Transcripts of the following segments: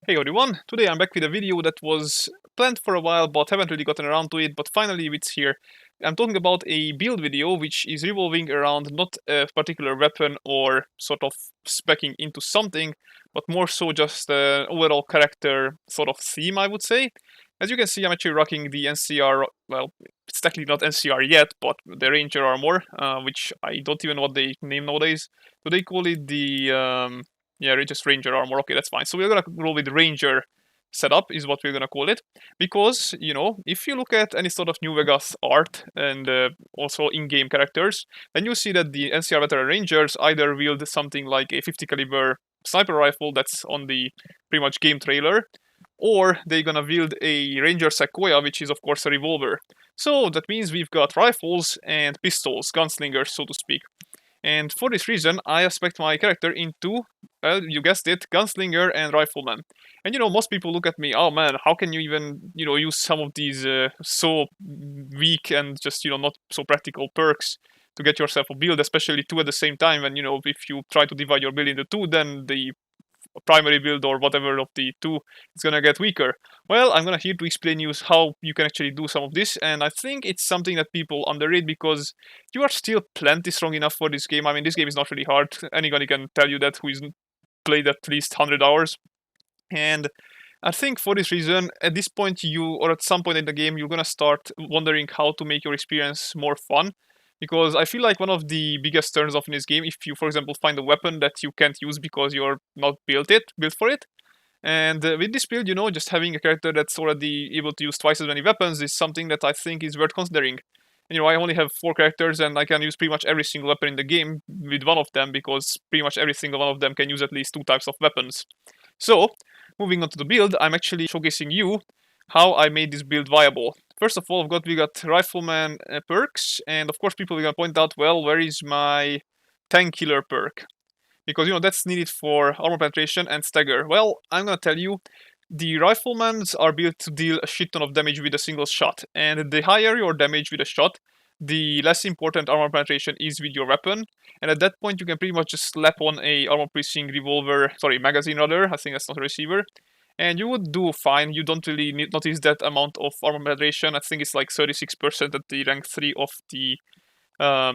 Hey everyone, today I'm back with a video that was planned for a while but haven't really gotten around to it, but finally it's here. I'm talking about a build video which is revolving around not a particular weapon or sort of speccing into something, but more so just an overall character sort of theme, I would say. As you can see, I'm actually rocking the NCR, well, it's technically not NCR yet, but the Ranger armor, which I don't even know what they name nowadays. Do they call it the yeah, just Ranger armor. Okay, that's fine. So we're gonna roll with Ranger setup is what we're gonna call it, because if you look at any sort of New Vegas art and also in-game characters, then you see that the NCR veteran Rangers either wield something like a 50 caliber sniper rifle that's on the pretty much game trailer, or they're gonna wield a Ranger Sequoia, which is of course a revolver. So that means we've got rifles and pistols, gunslingers, so to speak. And for this reason, I aspect my character into, well, you guessed it, gunslinger and rifleman. And most people look at me, oh man, how can you even, use some of these so weak and just, not so practical perks to get yourself a build, especially two at the same time. And, if you try to divide your build into two, then the primary build or whatever of the two is gonna get weaker. Well, I'm gonna here to explain you how you can actually do some of this, and I think it's something that people underrate because you are still plenty strong enough for this game. I mean, this game is not really hard. Anybody can tell you that who is played at least 100 hours. And I think for this reason, at this point, or at some point in the game, you're gonna start wondering how to make your experience more fun. Because I feel like one of the biggest turns off in this game, if you, for example, find a weapon that you can't use because you're not built for it. And with this build, just having a character that's already able to use twice as many weapons is something that I think is worth considering. I only have 4 characters and I can use pretty much every single weapon in the game with one of them because pretty much every single one of them can use at least 2 types of weapons. So, moving on to the build, I'm actually showcasing you how I made this build viable. First of all, we got Rifleman perks, and of course people are gonna point out, well, where is my tank killer perk? Because that's needed for armor penetration and stagger. Well, I'm gonna tell you, the riflemans are built to deal a shit ton of damage with a single shot, and the higher your damage with a shot, the less important armor penetration is with your weapon. And at that point, you can pretty much just slap on a armor piercing magazine rather. I think that's not a receiver, and you would do fine. You don't really notice that amount of armor penetration. I think it's like 36% at the rank 3 of the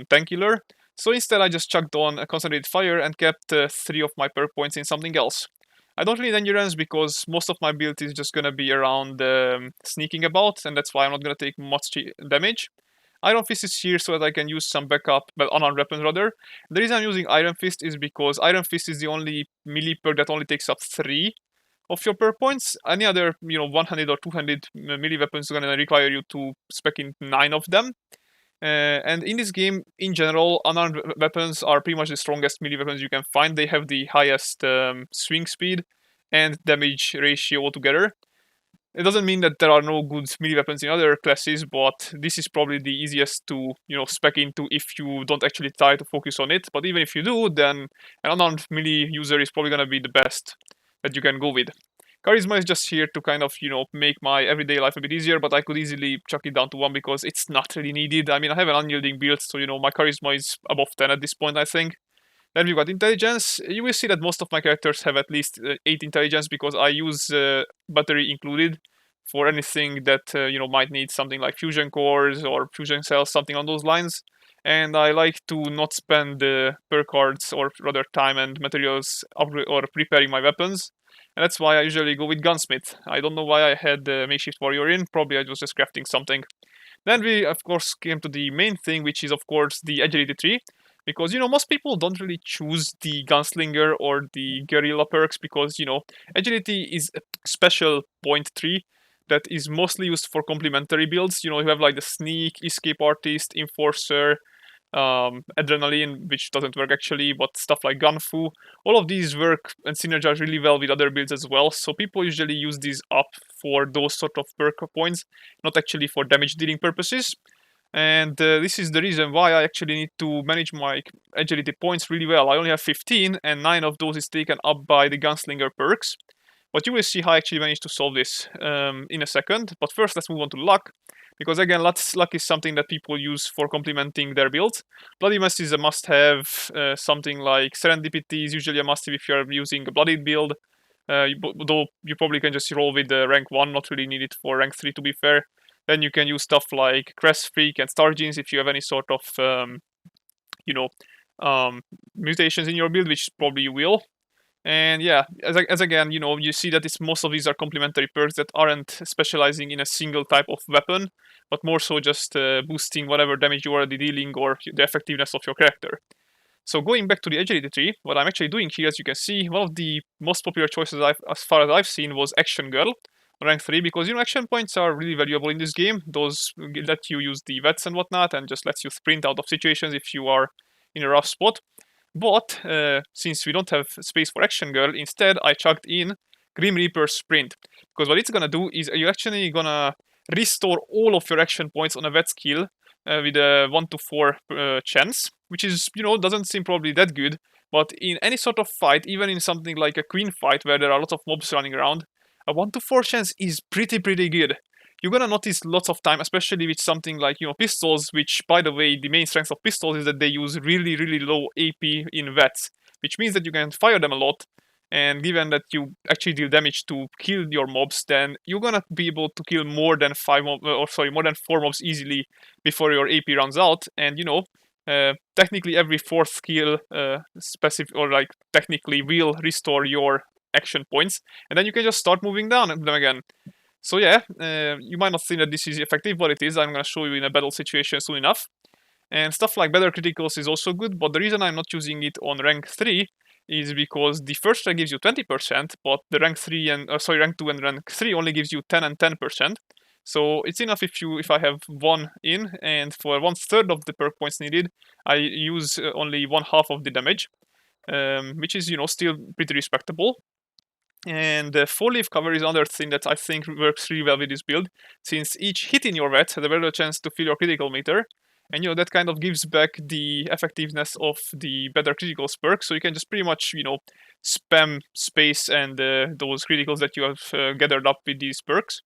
tank killer. So instead, I just chucked on a concentrated fire and kept 3 of my perk points in something else. I don't need endurance because most of my build is just gonna be around sneaking about, and that's why I'm not gonna take much damage. Iron Fist is here so that I can use some backup, well, unarmed weapons rather. The reason I'm using Iron Fist is because Iron Fist is the only melee perk that only takes up 3 of your perk points. Any other, one-handed or two-handed melee weapons are gonna require you to spec in 9 of them. And in this game, in general, unarmed weapons are pretty much the strongest melee weapons you can find. They have the highest swing speed and damage ratio altogether. It doesn't mean that there are no good melee weapons in other classes, but this is probably the easiest to, spec into if you don't actually try to focus on it. But even if you do, then an unarmed melee user is probably gonna be the best that you can go with. Charisma is just here to kind of, make my everyday life a bit easier, but I could easily chuck it down to 1 because it's not really needed. I mean, I have an unyielding build, so, my charisma is above 10 at this point, I think. Then we've got intelligence. You will see that most of my characters have at least 8 intelligence because I use battery included for anything that, might need something like fusion cores or fusion cells, something on those lines. And I like to not spend perk cards or rather time and materials or preparing my weapons. And that's why I usually go with Gunsmith. I don't know why I had Makeshift Warrior in, probably I was just crafting something. Then we, of course, came to the main thing, which is, of course, the agility tree. Because, most people don't really choose the Gunslinger or the Guerrilla perks because, agility is a special point tree that is mostly used for complementary builds. You have like the Sneak, Escape Artist, Enforcer, Adrenaline, which doesn't work actually, but stuff like Gunfu. All of these work and synergize really well with other builds as well. So people usually use these up for those sort of perk points, not actually for damage dealing purposes. And this is the reason why I actually need to manage my agility points really well. I only have 15, and 9 of those is taken up by the Gunslinger perks. But you will see how I actually managed to solve this in a second. But first, let's move on to luck. Because again, luck is something that people use for complementing their build. Bloody Mess is a must-have. Something like Serendipity is usually a must-have if you're using a bloodied build. Though you probably can just roll with the rank 1, not really need it for rank 3 to be fair. Then you can use stuff like Crest Freak and Star Genes if you have any sort of, you know, mutations in your build, which probably you will. And yeah, as again, you see that most of these are complementary perks that aren't specializing in a single type of weapon, but more so just boosting whatever damage you're already dealing or the effectiveness of your character. So going back to the agility tree, what I'm actually doing here, as you can see, one of the most popular choices as far as I've seen was Action Girl on rank 3, because action points are really valuable in this game. Those let you use the vats and whatnot, and just lets you sprint out of situations if you are in a rough spot. But since we don't have space for Action Girl, instead I chucked in Grim Reaper Sprint. Because what it's gonna do is you're actually gonna restore all of your action points on a vet skill with a 1 to 4 chance, which is, doesn't seem probably that good. But in any sort of fight, even in something like a queen fight where there are lots of mobs running around, a 1 to 4 chance is pretty good. You're gonna notice lots of time, especially with something like pistols, which, by the way, the main strength of pistols is that they use really low AP in vats, which means that you can fire them a lot. And given that you actually deal damage to kill your mobs, then you're gonna be able to kill more than more than 4 mobs easily before your AP runs out. And technically every fourth skill technically will restore your action points, and then you can just start moving down them again. So yeah, you might not think that this is effective, but it is. I'm gonna show you in a battle situation soon enough. And stuff like better criticals is also good, but the reason I'm not using it on rank 3 is because the first rank gives you 20%, but the rank 2 and rank 3 only gives you 10 and 10%. So it's enough if I have 1 in, and for 1/3 of the perk points needed, I use only 1/2 of the damage, which is still pretty respectable. And the 4-leaf cover is another thing that I think works really well with this build, since each hit in your vet has a better chance to fill your critical meter, and that kind of gives back the effectiveness of the better criticals perk, so you can just pretty much spam space and those criticals that you have gathered up with these perks.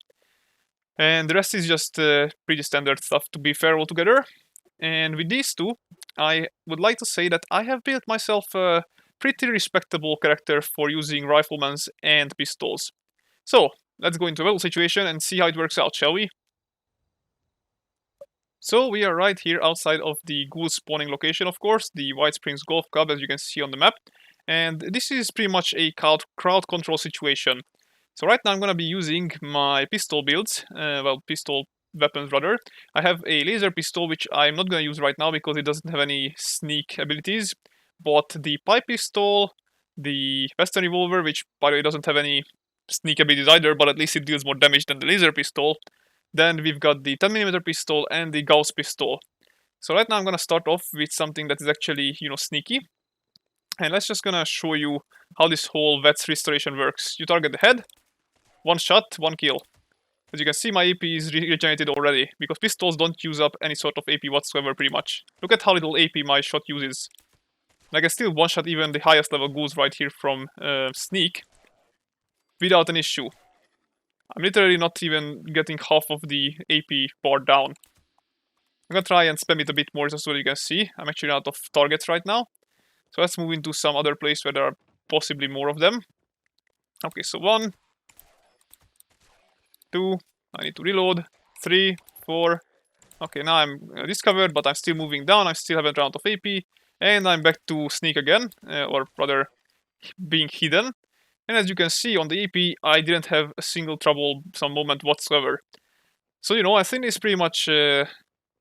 And the rest is just pretty standard stuff, to be fair altogether. And with these two, I would like to say that I have built myself a pretty respectable character for using riflemans and pistols. So, let's go into a battle situation and see how it works out, shall we? So we are right here outside of the ghoul spawning location, of course, the White Springs Golf Club, as you can see on the map. And this is pretty much a crowd control situation. So right now I'm gonna be using my pistol builds, pistol weapons rather. I have a laser pistol, which I'm not gonna use right now because it doesn't have any sneak abilities. But the pipe pistol, the Western revolver, which by the way doesn't have any sneak abilities either, but at least it deals more damage than the laser pistol. Then we've got the 10mm pistol and the Gauss pistol. So right now I'm gonna start off with something that is actually, sneaky. And let's just gonna show you how this whole VETS restoration works. You target the head, 1 shot, 1 kill. As you can see, my AP is regenerated already, because pistols don't use up any sort of AP whatsoever pretty much. Look at how little AP my shot uses. And I can still one-shot even the highest level ghouls right here from Sneak without an issue. I'm literally not even getting half of the AP bar down. I'm gonna try and spam it a bit more just so you can see. I'm actually out of targets right now. So let's move into some other place where there are possibly more of them. Okay, so 1, 2, I need to reload, 3, 4. Okay, now I'm discovered, but I'm still moving down. I still haven't run out of AP. And I'm back to Sneak again, or rather being hidden. And as you can see on the AP, I didn't have a single troublesome moment whatsoever. So, I think this pretty much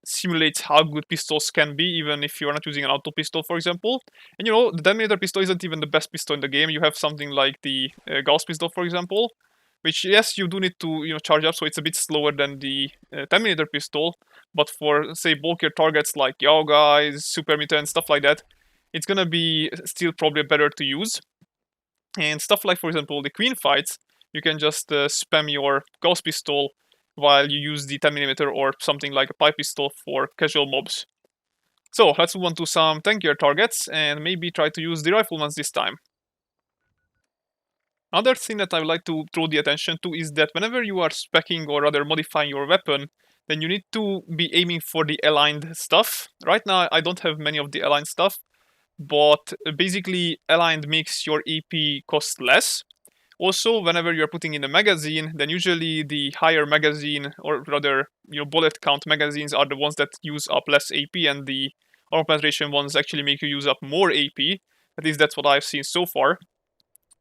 simulates how good pistols can be, even if you're not using an auto pistol, for example. And the 10mm pistol isn't even the best pistol in the game. You have something like the Gauss pistol, for example, which, yes, you do need to charge up, so it's a bit slower than the 10mm pistol. But for, say, bulkier targets like Yao guys, super mutants, stuff like that, it's gonna be still probably better to use. And stuff like, for example, the queen fights, you can just spam your Gauss pistol while you use the 10mm or something like a pipe pistol for casual mobs. So let's move on to some tankier targets and maybe try to use the riflemans this time. Another thing that I would like to draw the attention to is that whenever you are speccing or rather modifying your weapon, then you need to be aiming for the aligned stuff. Right now I don't have many of the aligned stuff, but basically aligned makes your AP cost less, Also, whenever you're putting in a magazine, then usually the higher magazine, or rather, bullet count magazines are the ones that use up less AP, and the armor penetration ones actually make you use up more AP. At least that's what I've seen so far.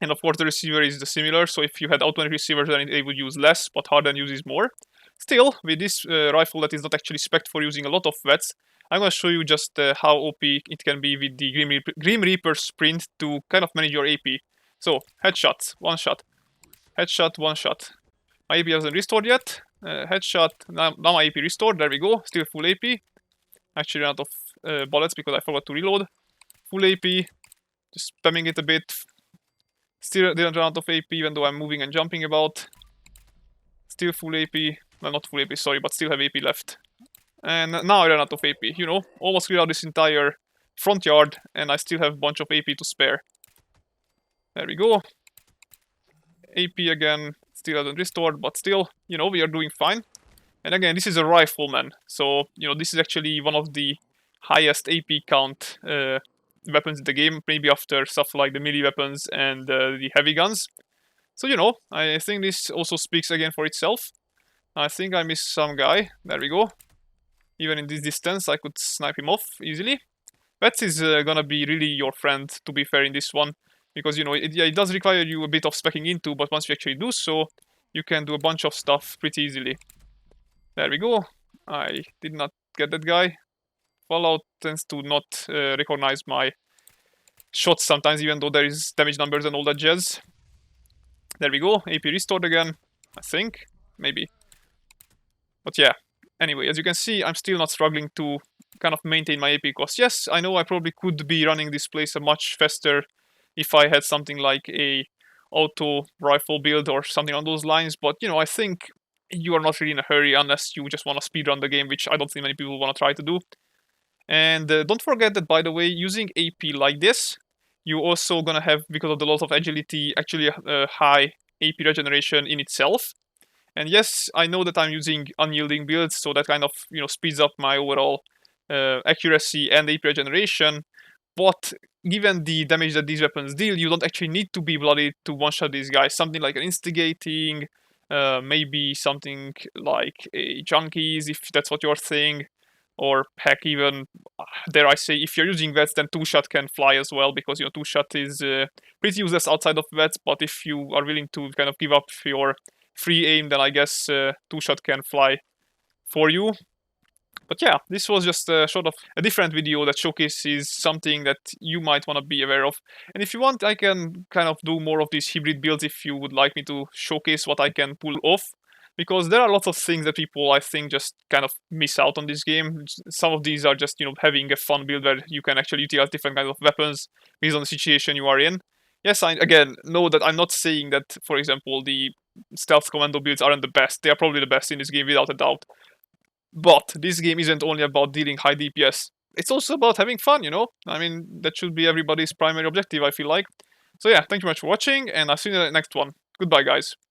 And of course, the receiver is the similar. So if you had automatic receivers, then they would use less, but hardened uses more. Still, with this rifle that is not actually spec'd for using a lot of vats, I'm going to show you just how OP it can be with the Grim Reaper sprint to kind of manage your AP. So, headshots, one shot. Headshot, one shot. My AP hasn't restored yet. Headshot, now my AP restored, there we go. Still full AP. Actually ran out of bullets because I forgot to reload. Full AP, just spamming it a bit. Still didn't run out of AP even though I'm moving and jumping about. Still full AP. Well, not full AP, sorry, but still have AP left. And now I ran out of AP, almost cleared out this entire front yard, and I still have a bunch of AP to spare. There we go. AP again, still hasn't restored, but still, we are doing fine. And again, this is a rifleman, so, this is actually one of the highest AP count weapons in the game, maybe after stuff like the melee weapons and the heavy guns. So, I think this also speaks again for itself. I think I missed some guy. There we go. Even in this distance, I could snipe him off easily. Vats is gonna be really your friend, to be fair, in this one. Because, it does require you a bit of speccing into, but once you actually do so, you can do a bunch of stuff pretty easily. There we go. I did not get that guy. Fallout tends to not recognize my shots sometimes, even though there is damage numbers and all that jazz. There we go. AP restored again, I think. Maybe. But yeah. Anyway, as you can see, I'm still not struggling to kind of maintain my AP cost. Yes, I know I probably could be running this place a much faster if I had something like a auto rifle build or something on those lines, but I think you are not really in a hurry unless you just want to speedrun the game, which I don't think many people want to try to do. And don't forget that, by the way, using AP like this, you're also gonna have, because of the loss of agility, actually a high AP regeneration in itself. And yes, I know that I'm using unyielding builds, so that kind of speeds up my overall accuracy and AP regeneration. But given the damage that these weapons deal, you don't actually need to be bloodied to one-shot these guys. Something like an instigating, maybe something like a junkies, if that's what you're saying, or heck, even dare I say, if you're using vats, then two-shot can fly as well, because two-shot is pretty useless outside of vats. But if you are willing to kind of give up your free aim, then I guess two-shot can fly for you. But yeah, this was just a sort of a different video that showcases something that you might want to be aware of. And if you want, I can kind of do more of these hybrid builds if you would like me to showcase what I can pull off. Because there are lots of things that people, I think, just kind of miss out on this game. Some of these are just, having a fun build where you can actually utilize different kinds of weapons based on the situation you are in. Yes, I, again, know that I'm not saying that, for example, the stealth commando builds aren't the best. They are probably the best in this game, without a doubt. But this game isn't only about dealing high DPS. It's also about having fun, I mean, that should be everybody's primary objective, I feel like. So yeah, thank you very much for watching, and I'll see you in the next one. Goodbye, guys.